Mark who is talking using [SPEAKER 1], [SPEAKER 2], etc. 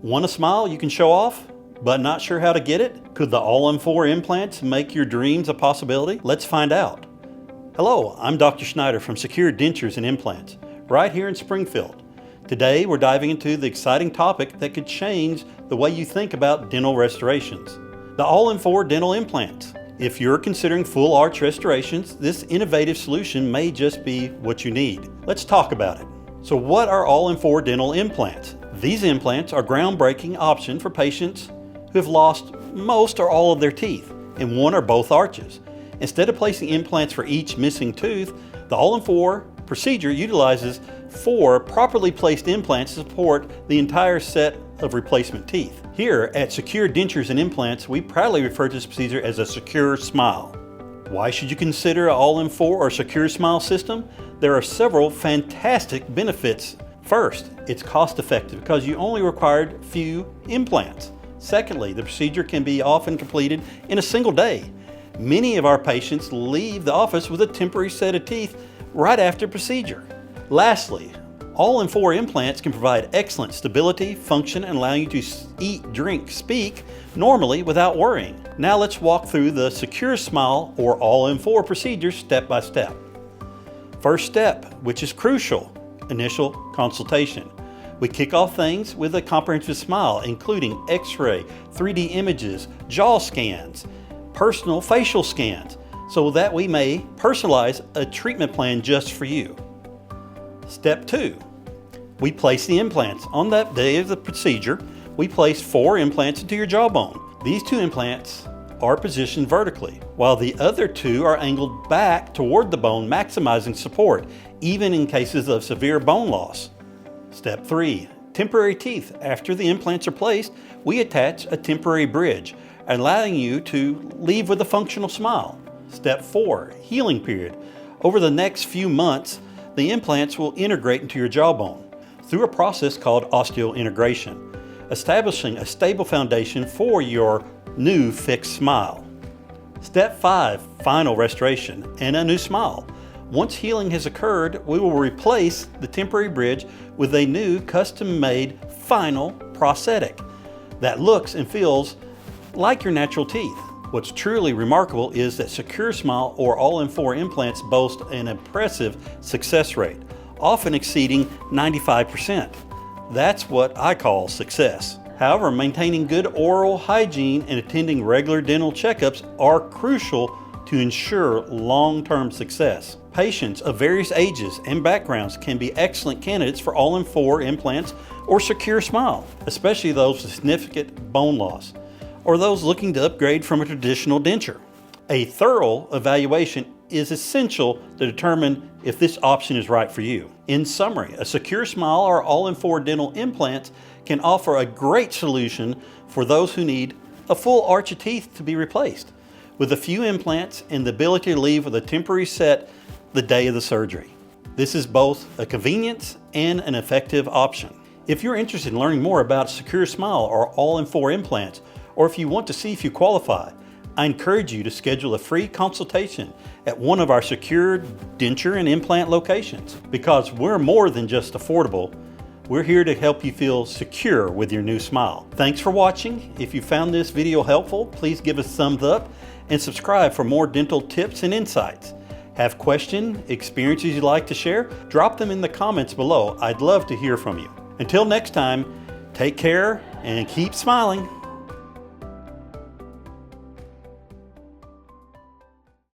[SPEAKER 1] Want a smile you can show off, but not sure how to get it? Could the All-on-4 implants make your dreams a possibility? Let's find out. Hello, I'm Dr. Schneider from Secure Dentures and Implants, right here in Springfield. Today we're diving into the exciting topic that could change the way you think about dental restorations. The All-on-4 dental implants. If you're considering full arch restorations, this innovative solution may just be what you need. Let's talk about it. So what are All-on-4 dental implants? These implants are a groundbreaking option for patients who have lost most or all of their teeth in one or both arches. Instead of placing implants for each missing tooth, the All-on-4 procedure utilizes 4 properly placed implants to support the entire set of replacement teeth. Here at Secure Dentures and Implants, we proudly refer to this procedure as a secure smile. Why should you consider an All-on-4 or secure smile system? There are several fantastic benefits. First, it's cost effective because you only required few implants. Secondly, the procedure can be often completed in a single day. Many of our patients leave the office with a temporary set of teeth right after procedure. Lastly, All-on-4 implants can provide excellent stability, function, and allow you to eat, drink, speak normally without worrying. Now let's walk through the Secure Smile or All-on-4 procedure step by step. First step, which is crucial, initial consultation. We kick off things with a comprehensive smile, including X-ray, 3D images, jaw scans, personal facial scans, so that we may personalize a treatment plan just for you. Step 2, we place the implants. On that day of the procedure, we place 4 implants into your jawbone. These 2 implants are positioned vertically, while the other 2 are angled back toward the bone, maximizing support, even in cases of severe bone loss. Step 3, temporary teeth. After the implants are placed, we attach a temporary bridge, allowing you to leave with a functional smile. Step 4, healing period. Over the next few months, the implants will integrate into your jawbone through a process called osseointegration, establishing a stable foundation for your new fixed smile. Step 5, final restoration and a new smile. Once healing has occurred, we will replace the temporary bridge with a new custom-made final prosthetic that looks and feels like your natural teeth. What's truly remarkable is that Secure Smile or All-on-4 implants boast an impressive success rate, often exceeding 95%. That's what I call success. However, maintaining good oral hygiene and attending regular dental checkups are crucial to ensure long-term success. Patients of various ages and backgrounds can be excellent candidates for All-on-4 implants or Secure Smile, especially those with significant bone loss or those looking to upgrade from a traditional denture. A thorough evaluation is essential to determine if this option is right for you. In summary, a Secure Smile or All-on-4 dental implants can offer a great solution for those who need a full arch of teeth to be replaced, with a few implants and the ability to leave with a temporary set the day of the surgery. This is both a convenience and an effective option. If you're interested in learning more about Secure Smile or All-on-4 implants, or if you want to see if you qualify, I encourage you to schedule a free consultation at one of our Secure Denture and Implant locations. Because we're more than just affordable, we're here to help you feel secure with your new smile. Thanks for watching. If you found this video helpful, please give us a thumbs up and subscribe for more dental tips and insights. Have questions, experiences you'd like to share? Drop them in the comments below. I'd love to hear from you. Until next time, take care and keep smiling.